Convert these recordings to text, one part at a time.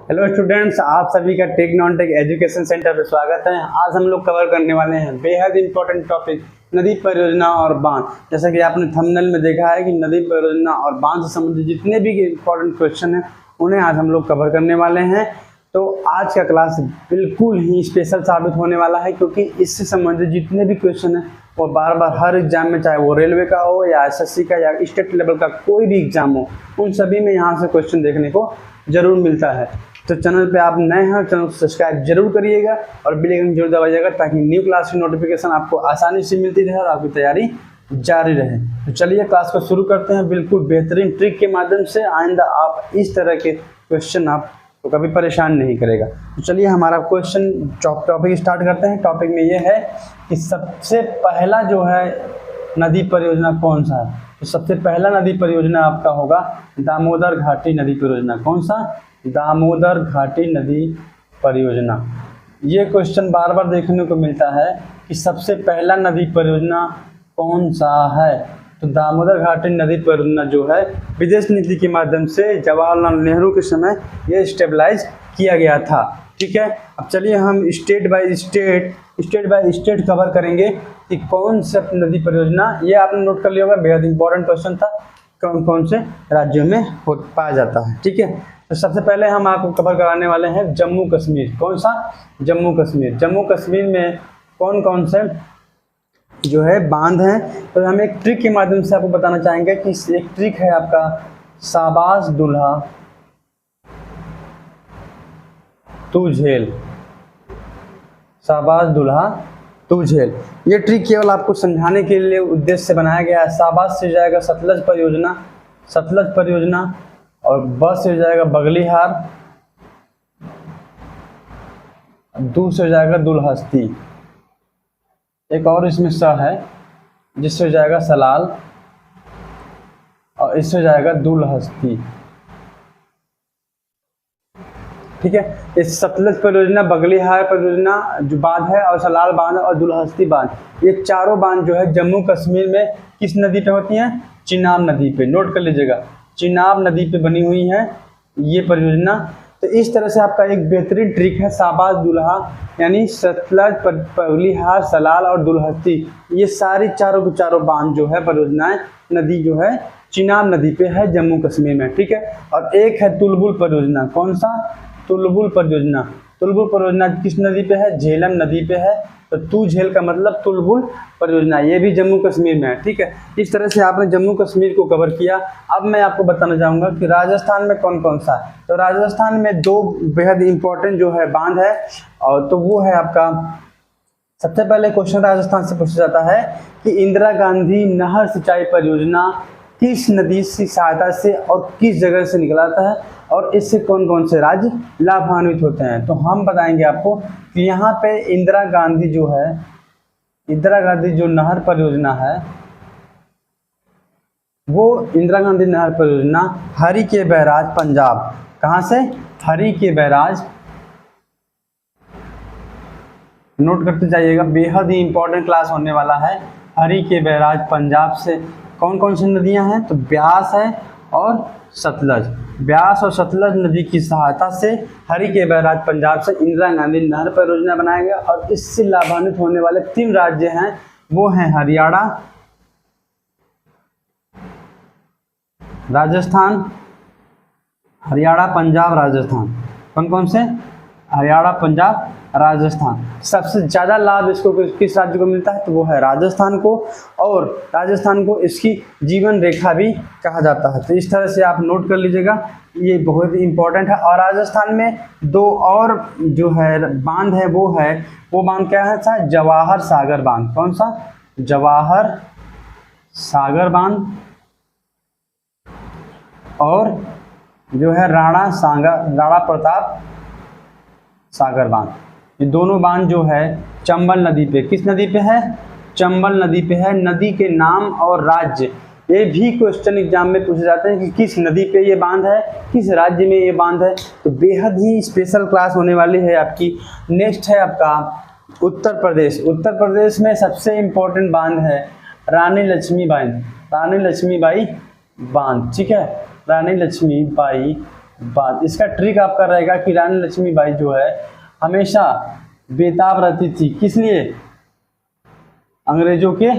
Hello students, आप सभी का tech non tech education centre पर स्वागत है। आज हम लोग कवर करने वाले हैं बेहद इंपॉर्टेंट टॉपिक नदी परियोजना और बांध। जैसा कि आपने थंबनेल में देखा है कि नदी परियोजना और बांध से संबंधित जितने भी इंपॉर्टेंट क्वेश्चन हैं उन्हें आज हम लोग कवर करने वाले हैं। तो आज का क्लास बिल्कुल ही स्पेशल साबित होने वाला है, क्योंकि इससे संबंधित जितने भी क्वेश्चन हैं वो बार बार हर एग्जाम में, चाहे वो रेलवे का हो या एसएससी का या स्टेट लेवल का कोई भी एग्जाम हो, उन सभी में यहाँ से क्वेश्चन देखने को जरूर मिलता है। तो चैनल पे आप नए हैं, चैनल को सब्सक्राइब जरूर करिएगा और बेल आइकन जरूर दबाइएगा, ताकि न्यू क्लास की नोटिफिकेशन आपको आसानी से मिलती रहे और आपकी तैयारी जारी रहे। तो चलिए क्लास को शुरू करते हैं बिल्कुल बेहतरीन ट्रिक के माध्यम से। आइंदा आप इस तरह के क्वेश्चन आपको कभी परेशान नहीं करेगा। तो चलिए हमारा क्वेश्चन टॉपिक स्टार्ट करते हैं। टॉपिक में ये है कि सबसे पहला जो है नदी परियोजना कौन सा है। तो सबसे पहला नदी परियोजना आपका होगा दामोदर घाटी नदी परियोजना। कौन सा? दामोदर घाटी नदी परियोजना। ये क्वेश्चन बार बार देखने को मिलता है कि सबसे पहला नदी परियोजना कौन सा है। तो दामोदर घाटी नदी परियोजना जो है विदेश नीति के माध्यम से जवाहरलाल नेहरू के समय ये स्टेबलाइज किया गया था। ठीक है, अब चलिए हम स्टेट बाय स्टेट कवर करेंगे कि कौन सा नदी परियोजना, ये आपने नोट कर लिया होगा, बेहद इंपॉर्टेंट क्वेश्चन था, कौन कौन से राज्यों में पाया जाता है। ठीक है, तो सबसे पहले हम आपको कवर कराने वाले हैं जम्मू कश्मीर। कौन सा? जम्मू कश्मीर। जम्मू कश्मीर में कौन कौन से जो है बांध हैं। तो हम एक ट्रिक के माध्यम से आपको बताना चाहेंगे कि एक ट्रिक है आपका शाबाश दुल्हा तू झेल। शाबाश दुल्हा तू झेल, ये ट्रिक केवल आपको समझाने के लिए उद्देश्य से बनाया गया है। शाबाश से जाएगा सतलज परियोजना, और बस से जाएगा बगलीहार, दू से जाएगा दुल्हस्ती, एक और इसमें स है जिससे जाएगा सलाल, और इससे जाएगा दुल्हस्ती। ठीक है, इस सतलज परियोजना, बगलीहार परियोजना जो बांध है, और सलाल बांध और दुल्हस्ती बांध, ये चारों बांध जो है जम्मू कश्मीर में किस नदी पे होती हैं? चिनाब नदी पे। नोट कर लीजिएगा, चिनाब नदी पे बनी हुई है ये परियोजना। तो इस तरह से आपका एक बेहतरीन ट्रिक है शाबाश दुल्हा, यानी सतलज, बगलीहार, सलाल और दुल्हस्ती, ये सारी चारों के चारों बांध जो है परियोजनाएं नदी जो है चिनाब नदी पे है जम्मू कश्मीर में। ठीक है, और एक है तुलबुल परियोजना। कौन सा? तुलबुल परियोजना। तुलबुल परियोजना किस नदी पे है? झेलम नदी पे है। तो तू झेल का मतलब तुलबुल परियोजना, ये भी जम्मू कश्मीर में है। ठीक है, इस तरह से आपने जम्मू कश्मीर को कवर किया। अब मैं आपको बताना चाहूँगा कि राजस्थान में कौन कौन सा है। तो राजस्थान में दो बेहद इंपॉर्टेंट जो है बांध है, और तो वो है आपका, सबसे पहले क्वेश्चन राजस्थान से पूछा जाता है कि इंदिरा गांधी नहर सिंचाई परियोजना किस नदी की सहायता से और किस जगह से निकलाता है, और इससे कौन कौन से राज्य लाभान्वित होते हैं। तो हम बताएंगे आपको कि यहाँ पे इंदिरा गांधी जो नहर परियोजना है, वो इंदिरा गांधी नहर परियोजना हरी के बैराज पंजाब। कहाँ से? हरी के बैराज। नोट करते जाइएगा, बेहद ही इंपॉर्टेंट क्लास होने वाला है। हरी के बैराज पंजाब से कौन कौन सी नदियां हैं? तो ब्यास है और सतलज। ब्यास और सतलज नदी की सहायता से हरी के बैराज पंजाब से इंदिरा गांधी नहर परियोजना बनाया गया, और इससे लाभान्वित होने वाले 3 राज्य हैं, वो हैं हरियाणा, राजस्थान, हरियाणा, पंजाब, राजस्थान। कौन कौन से? हरियाणा, पंजाब, राजस्थान। सबसे ज़्यादा लाभ इसको किस राज्य को मिलता है? तो वो है राजस्थान को, और राजस्थान को इसकी जीवन रेखा भी कहा जाता है। तो इस तरह से आप नोट कर लीजिएगा, ये बहुत इंपॉर्टेंट है। और राजस्थान में 2 और जो है बांध है, वो बांध क्या है? जवाहर सागर बांध। कौन सा? जवाहर सागर बांध, और जो है राणा प्रताप सागर बांध। ये दोनों बांध जो है चंबल नदी पे, किस नदी पे है? चंबल नदी पे है। नदी के नाम और राज्य, ये भी क्वेश्चन एग्जाम में पूछे जाते हैं कि किस नदी पे ये बांध है, किस राज्य में ये बांध है। तो बेहद ही स्पेशल क्लास होने वाली है आपकी। नेक्स्ट है आपका उत्तर प्रदेश। उत्तर प्रदेश में सबसे इम्पोर्टेंट बांध है रानी लक्ष्मीबाई बांध। ठीक है, रानी लक्ष्मीबाई बाद। इसका ट्रिक आपका रहेगा कि रानी लक्ष्मीबाई जो है हमेशा बेताब रहती थी, किस लिए? अंग्रेजों के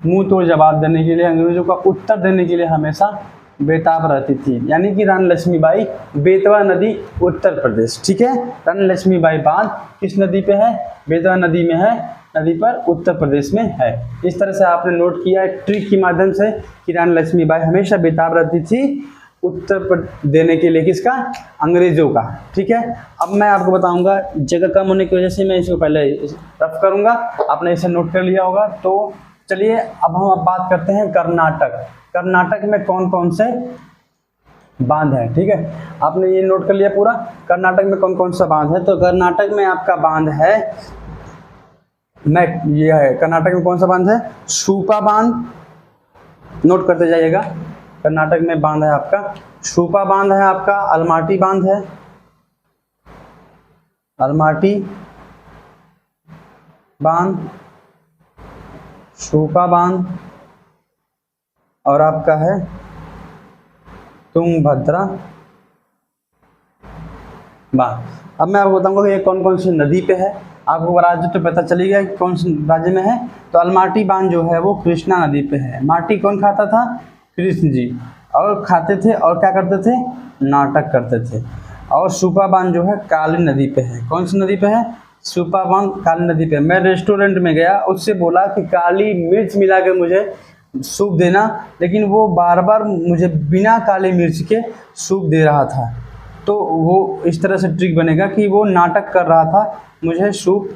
मुंह तोड़ जवाब देने के लिए, अंग्रेजों का उत्तर देने के लिए हमेशा बेताब रहती थी। यानी कि रानी लक्ष्मीबाई, बेतवा नदी उत्तर प्रदेश। ठीक है, रानी लक्ष्मीबाई बांध किस नदी पे है? बेतवा नदी में है, नदी पर उत्तर प्रदेश में है। इस तरह से आपने नोट किया है ट्रिक के माध्यम से कि रानी लक्ष्मीबाई हमेशा बेताब रहती थी उत्तर पर देने के लिए, किसका? अंग्रेजों का। ठीक है, अब मैं आपको बताऊंगा, जगह कम होने की वजह से मैं इसको पहले रफ करूंगा, आपने इसे नोट कर लिया होगा। तो चलिए अब हम बात करते हैं कर्नाटक। कर्नाटक में कौन कौन से बांध है? ठीक है, आपने ये नोट कर लिया पूरा, कर्नाटक में कौन कौन सा बांध है। तो कर्नाटक में आपका बांध है, ये है कर्नाटक में कौन सा बांध है? शूपा बांध, नोट करते जाइएगा। कर्नाटक में बांध है आपका शूपा बांध है, आपका अलमाटी बांध है, अलमाटी बांध, शूपा बांध, और आपका है तुंगभद्रा बांध। अब मैं आपको बताऊंगा कि ये कौन कौन सी नदी पे है। आपको राज्य तो पता चली गया कि कौन से राज्य में है। तो अलमाटी बांध जो है वो कृष्णा नदी पे है। माटी कौन खाता था? कृष्ण जी, और खाते थे और क्या करते थे? नाटक करते थे। और सूपा बांध जो है काली नदी पे है। कौन सी नदी पे है? सूपा बांध काली नदी पे। मैं रेस्टोरेंट में गया, उससे बोला कि काली मिर्च मिला के मुझे सूप देना, लेकिन वो बार बार मुझे बिना काली मिर्च के सूप दे रहा था। तो वो इस तरह से ट्रिक बनेगा कि वो नाटक कर रहा था, मुझे सूप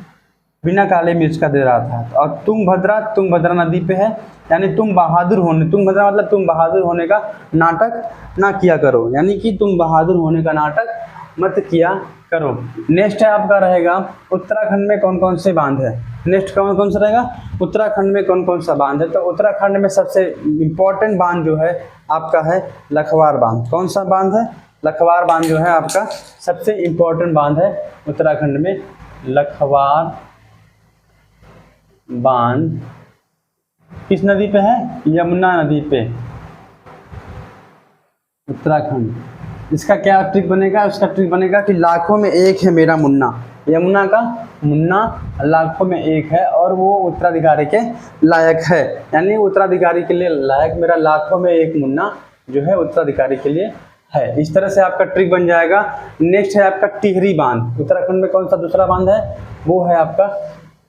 बिना काले मिर्च का दे रहा था। और तुंगभद्रा नदी पे है, यानी तुम बहादुर होने, तुंगभद्रा मतलब तुम बहादुर होने का नाटक ना किया करो, यानी कि तुम बहादुर होने का नाटक मत किया करो। नेक्स्ट है आपका रहेगा उत्तराखंड में कौन कौन से बांध है। नेक्स्ट कौन कौन सा रहेगा? उत्तराखंड में कौन कौन सा बांध है। तो उत्तराखंड में सबसे इम्पोर्टेंट बांध जो है आपका है लखवार बांध। कौन सा बांध है? लखवार बांध जो है आपका सबसे इम्पोर्टेंट बांध है उत्तराखंड में। लखवार बांध किस नदी पे है? यमुना नदी पे, उत्तराखंड। इसका क्या ट्रिक बनेगा? उसका ट्रिक बनेगा कि लाखों में एक है मेरा मुन्ना। यमुना का मुन्ना लाखों में एक है और वो उत्तराधिकारी के लायक है, यानी उत्तराधिकारी के लिए लायक मेरा लाखों में एक मुन्ना जो है उत्तराधिकारी के लिए है। इस तरह से आपका ट्रिक बन जाएगा। नेक्स्ट है आपका टिहरी बांध। उत्तराखंड में कौन सा दूसरा बांध है? वो है आपका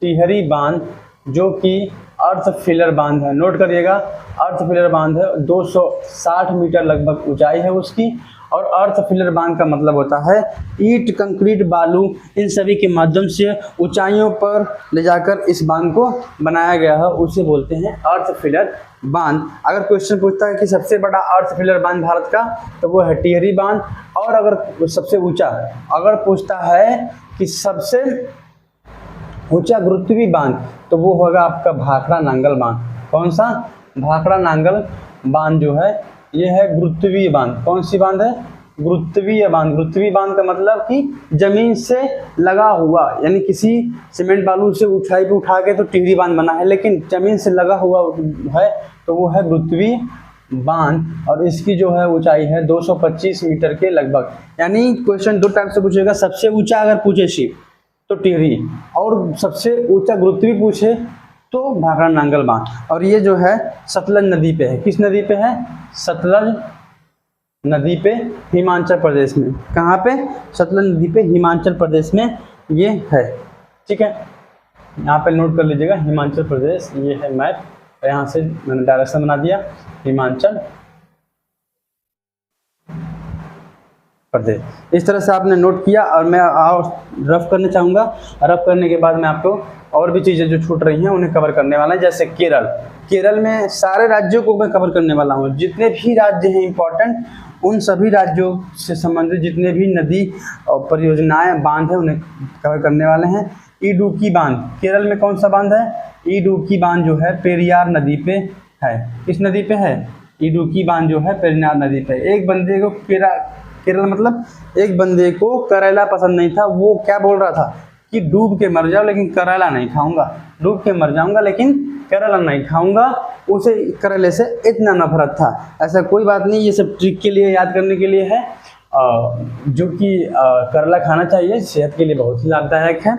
टिहरी बांध, जो कि अर्थ फिलर बांध है। नोट करिएगा, अर्थ फिलर बांध है, 260 मीटर लगभग ऊंचाई है उसकी। और अर्थ फिलर बांध का मतलब होता है ईंट, कंक्रीट, बालू, इन सभी के माध्यम से ऊंचाइयों पर ले जाकर इस बांध को बनाया गया है, उसे बोलते हैं अर्थ फिलर बांध। अगर क्वेश्चन पूछता है कि सबसे बड़ा अर्थ फिलर बांध भारत का, तो वो है टिहरी बांध। और अगर सबसे ऊंचा अगर पूछता है कि सबसे ऊंचा गुरुत्वीय बांध, तो वो होगा आपका भाखड़ा नांगल बांध। कौन सा? भाखड़ा नांगल बांध जो है ये है गुरुत्वीय बांध। कौन सी बांध है? गुरुत्वीय बांध। गुरुत्वीय बांध का मतलब कि जमीन से लगा हुआ, यानी किसी सीमेंट बालू से ऊंचाई पे उठा के तो टिहरी बांध बना है, लेकिन जमीन से लगा हुआ है तो वो है गुरुत्वीय बांध। और इसकी जो है ऊंचाई है 225 मीटर के लगभग। यानी क्वेश्चन दो टाइप से पूछेगा, सबसे ऊंचा अगर पूछे शिव तो टिहरी, और सबसे ऊंचा गुरुत्वीय पूछे तो भाखड़ा नांगल बांध। और ये जो है सतलज नदी पे है। किस नदी पे है? सतलज नदी पे, हिमाचल प्रदेश में। कहाँ पे? सतलज नदी पे, हिमाचल प्रदेश में ये है। ठीक है, यहाँ पे नोट कर लीजिएगा, हिमाचल प्रदेश ये है मैप, यहाँ से मैंने डायरेक्शन बना दिया हिमाचल प्रदेश। इस तरह से आपने नोट किया। और मैं और रफ करना चाहूँगा, रफ करने के बाद मैं आपको और भी चीज़ें जो छूट रही हैं उन्हें कवर करने वाला है। जैसे केरल, केरल में सारे राज्यों को मैं कवर करने वाला हूँ। जितने भी राज्य हैं इम्पोर्टेंट, उन सभी राज्यों से संबंधित जितने भी नदी और परियोजनाएं, बांध हैं, उन्हें कवर करने वाले हैं। इडुक्की बांध, केरल में कौन सा बांध है? इडुक्की बांध जो है पेरियार नदी पे है। किस नदी पे है? इडुक्की बांध जो है पेरियार नदी पे। एक बंदे को केरल मतलब एक बंदे को करेला पसंद नहीं था। वो क्या बोल रहा था कि डूब के मर जाओ लेकिन करेला नहीं खाऊंगा, डूब के मर जाऊंगा लेकिन करेला नहीं खाऊंगा। उसे करेले से इतना नफरत था। ऐसा कोई बात नहीं, ये सब ट्रिक के लिए, याद करने के लिए है। जो कि करेला खाना चाहिए, सेहत के लिए बहुत ही लाभदायक है।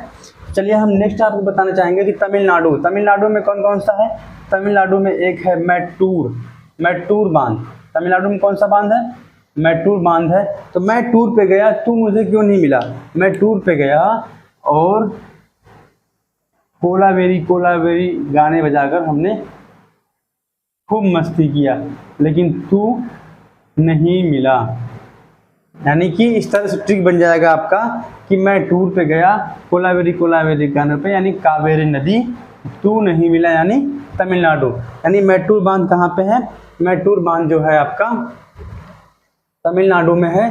चलिए हम नेक्स्ट आपको बताना चाहेंगे कि तमिलनाडु में कौन कौन सा है। तमिलनाडु में एक है मैटूर बांध। तमिलनाडु में कौन सा बांध है? मैटूर बांध है। तो मैं टूर पे गया, तू मुझे क्यों नहीं मिला। मैं टूर पे गया और कोलावेरी गाने बजाकर हमने खूब मस्ती किया, लेकिन तू नहीं मिला। यानी कि इस तरह से ट्रिक बन जाएगा आपका कि मैं टूर पे गया कोलावेरी गाने पे, यानी कावेरी नदी, तू नहीं मिला, यानी तमिलनाडु। यानी मैटूर बांध कहाँ पे है? मैटूर बांध जो है आपका तमिलनाडु में है।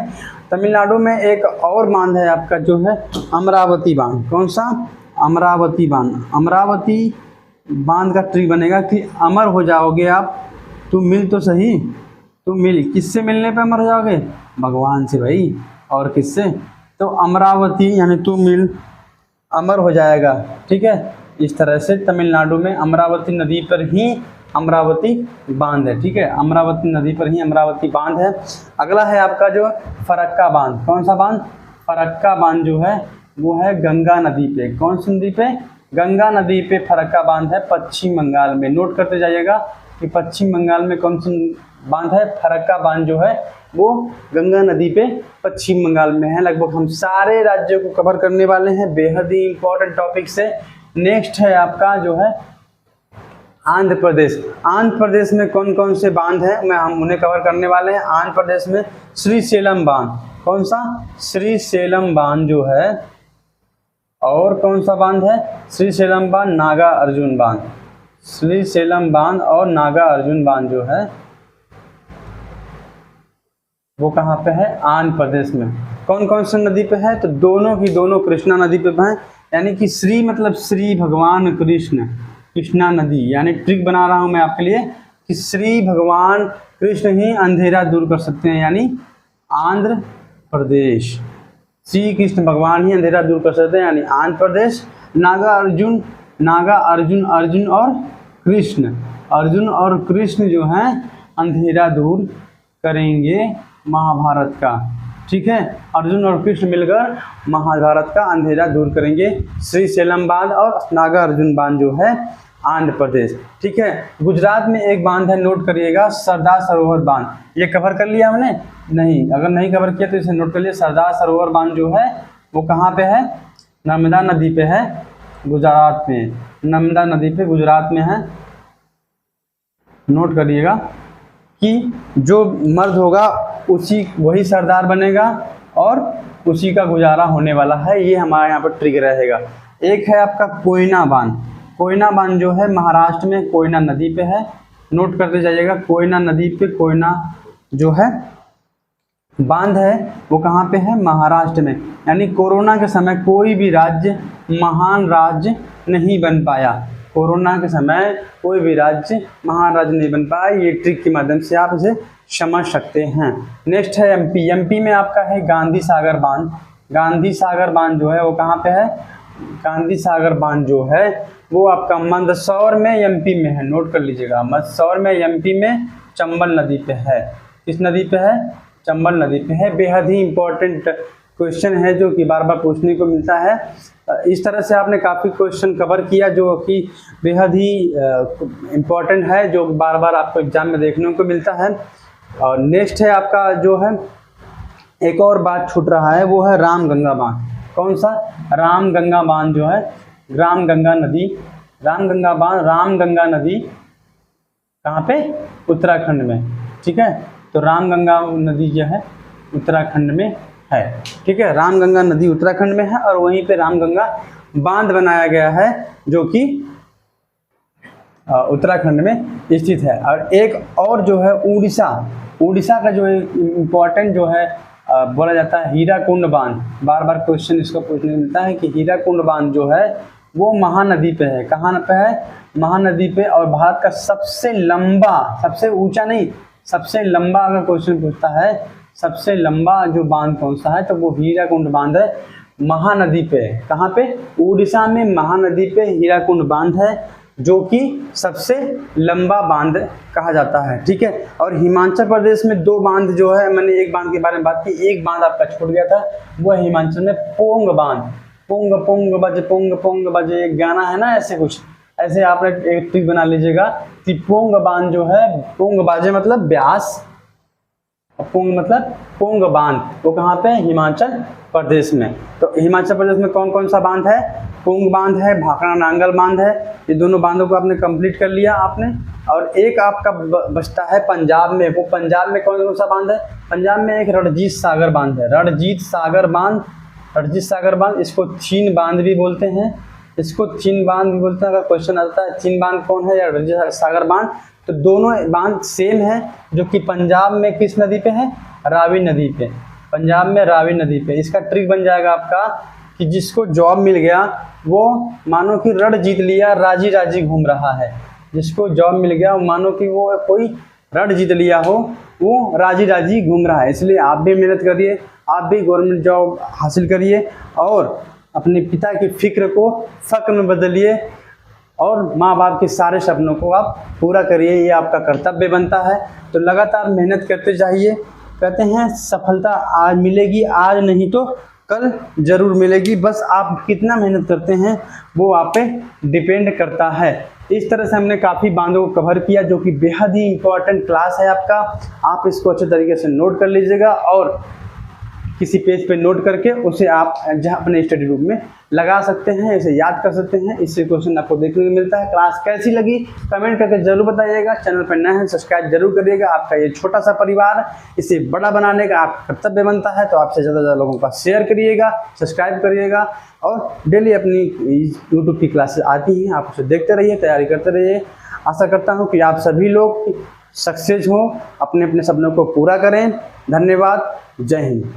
तमिलनाडु में एक और बांध है आपका जो है अमरावती बांध। कौन सा? अमरावती बांध। अमरावती बांध का ट्रिक बनेगा कि अमर हो जाओगे आप। तू मिल तो सही, तू मिल। किससे मिलने पे अमर हो जाओगे? भगवान से भाई, और किससे? तो अमरावती यानी तू मिल, अमर हो जाएगा। ठीक है, इस तरह से तमिलनाडु में अमरावती नदी पर ही अमरावती बांध है। ठीक है, अमरावती नदी पर ही अमरावती बांध है। अगला है आपका जो फरक्का बांध। कौन सा बांध? फरक्का बांध जो है वो है गंगा नदी पे। कौन सी नदी पे? गंगा नदी पे फरक्का बांध है, पश्चिम बंगाल में। नोट करते जाइएगा कि पश्चिम बंगाल में कौन सी बांध है? फरक्का बांध जो है वो गंगा नदी पे पश्चिम बंगाल में है। लगभग हम सारे राज्यों को कवर करने वाले हैं, बेहद ही इंपॉर्टेंट टॉपिक से। नेक्स्ट है आपका जो है आंध्र प्रदेश। आंध्र प्रदेश में कौन कौन से बांध हैं हम उन्हें कवर करने वाले हैं। आंध्र प्रदेश में श्रीशैलम बांध। कौन सा? श्रीशैलम बांध जो है। और कौन सा बांध है? श्रीशैलम बांध, नागा अर्जुन बांध। श्रीशैलम बांध और नागा अर्जुन बांध जो है वो कहाँ पे है? आंध्र प्रदेश में। कौन कौन सी नदी पे है? तो दोनों की दोनों कृष्णा नदी पे है। यानी कि श्री मतलब श्री भगवान कृष्ण, कृष्णा नदी। यानी ट्रिक बना रहा हूँ मैं आपके लिए कि श्री भगवान कृष्ण ही अंधेरा दूर कर सकते हैं, यानी आंध्र प्रदेश। श्री कृष्ण भगवान ही अंधेरा दूर कर सकते हैं, यानी आंध्र प्रदेश। नागा अर्जुन और कृष्ण, अर्जुन और कृष्ण जो हैं अंधेरा दूर करेंगे महाभारत का। ठीक है, अर्जुन और कृष्ण मिलकर महाभारत का अंधेरा दूर करेंगे। श्रीशैलम बांध और नागा अर्जुन बांध जो है आंध्र प्रदेश। ठीक है, गुजरात में एक बांध है, नोट करिएगा, सरदार सरोवर बांध। ये कवर कर लिया हमने? नहीं, अगर नहीं कवर किया तो इसे नोट कर लिए। सरदार सरोवर बांध जो है वो कहाँ पे है? नर्मदा नदी पे है, गुजरात में। नर्मदा नदी पे गुजरात में है। नोट करिएगा कि जो मर्द होगा वही सरदार बनेगा और उसी का गुजारा होने वाला है। ये हमारे यहाँ पर ट्रिक रहेगा। एक है आपका कोयना बांध। कोयना बांध जो है महाराष्ट्र में कोयना नदी पे है। नोट करते जाइएगा, कोयना नदी पे कोयना जो है बांध है वो कहाँ पे है? महाराष्ट्र में। यानी कोरोना के समय कोई भी राज्य महान राज्य नहीं बन पाया। कोरोना के समय कोई भी राज्य महान राज्य नहीं बन पाया। ये ट्रिक के माध्यम से आप इसे समझ सकते हैं। नेक्स्ट है एमपी। एमपी में आपका है गांधी सागर बांध। गांधी सागर बांध जो है वो कहाँ पे है? गांधी सागर बांध जो है वो आपका मंदसौर में एमपी में है। नोट कर लीजिएगा, मंदसौर में एमपी में चंबल नदी पे है। किस नदी पे है? चंबल नदी पे है। बेहद ही इंपॉर्टेंट क्वेश्चन है जो कि बार बार पूछने को मिलता है। इस तरह से आपने काफ़ी क्वेश्चन कवर किया जो कि बेहद ही इम्पोर्टेंट है, जो बार बार आपको एग्जाम में देखने को मिलता है। और नेक्स्ट है आपका जो है एक और बात छूट रहा है, वो है रामगंगा बांध। कौन सा? रामगंगा बांध जो है, रामगंगा नदी, रामगंगा बांध, रामगंगा नदी कहाँ पे? उत्तराखंड में। ठीक है, तो रामगंगा नदी जो है उत्तराखंड में है। ठीक है, रामगंगा नदी उत्तराखंड में है और वहीं पे रामगंगा बांध बनाया गया है जो कि उत्तराखंड में स्थित है। और एक और जो है उड़ीसा का जो है इम्पोर्टेंट जो है बोला जाता है हीराकुंड बांध। बार बार क्वेश्चन इसको पूछने मिलता है कि हीराकुंड बांध जो है वो महानदी पे है। कहाँ पे है? महानदी पे। और भारत का सबसे लंबा, सबसे ऊंचा नहीं, सबसे लंबा अगर क्वेश्चन पूछता है सबसे लंबा जो बांध कौन सा है तो वो हीराकुंड बांध है, महानदी पे। कहाँ पे? उड़ीसा में महानदी पे हीराकुंड बांध है। जो कि सबसे लंबा बांध कहा जाता है, ठीक है। और हिमाचल प्रदेश में 2 बांध जो है, मैंने एक बांध के बारे में बात की, एक बांध आपका छूट गया था, वो है हिमाचल में पोंग बांध। पोंग पोंग बजे एक गाना है ना, ऐसे कुछ ऐसे आपने एक ट्रिक बना लीजिएगा कि पोंग बांध जो है, पोंग बाजे मतलब ब्यास, पोंग मतलब पोंग बांध, वो कहाँ पे है? हिमाचल प्रदेश में। तो हिमाचल प्रदेश में कौन कौन सा बांध है? पोंग बांध है, भाखड़ा नांगल बांध है। ये दोनों बांधों को आपने कंप्लीट कर लिया आपने। और एक आपका बचता है पंजाब में। वो पंजाब में कौन कौन सा बांध है? पंजाब में एक रणजीत सागर बांध है, रणजीत सागर बांध, रणजीत सागर बांध। इसको चीन बांध भी बोलते हैं, इसको चीन बांध भी बोलते हैं। अगर क्वेश्चन आता है चीन बांध कौन है या रणजीत सागर बांध, तो दोनों बांध सेम है, जो कि पंजाब में किस नदी पे है? रावी नदी पे। पंजाब में रावी नदी पे। इसका ट्रिक बन जाएगा आपका कि जिसको जॉब मिल गया वो मानो कि रण जीत लिया, राजी राजी घूम रहा है। जिसको जॉब मिल गया मानो कि वो कोई रण जीत लिया हो, वो राजी राजी घूम रहा है। इसलिए आप भी मेहनत करिए, आप भी गवर्नमेंट जॉब हासिल करिए और अपने पिता की फिक्र को फ़क्र में बदलिए और माँ बाप के सारे सपनों को आप पूरा करिए। ये आपका कर्तव्य बनता है। तो लगातार मेहनत करते जाइए। कहते हैं सफलता आज मिलेगी, आज नहीं तो कल ज़रूर मिलेगी। बस आप कितना मेहनत करते हैं वो आप पे डिपेंड करता है। इस तरह से हमने काफ़ी बांधों को कवर किया, जो कि बेहद ही इम्पोर्टेंट क्लास है आपका। आप इसको अच्छे तरीके से नोट कर लीजिएगा और किसी पेज पे नोट करके उसे आप जहाँ अपने स्टडी रूम में लगा सकते हैं, इसे याद कर सकते हैं। इससे क्वेश्चन आपको देखने को मिलता है। क्लास कैसी लगी कमेंट करके जरूर बताइएगा। चैनल पर नए हैं सब्सक्राइब जरूर करिएगा। आपका ये छोटा सा परिवार, इसे बड़ा बनाने का आपका कर्तव्य बनता है। तो आपसे ज़्यादा लोगों का शेयर करिएगा, सब्सक्राइब करिएगा और डेली अपनी यूट्यूब की क्लासेस आती हैं, आप उसे देखते रहिए, तैयारी करते रहिए। आशा करता हूँ कि आप सभी लोग सक्सेस हों, अपने अपने सपनों को पूरा करें। धन्यवाद। जय हिंद।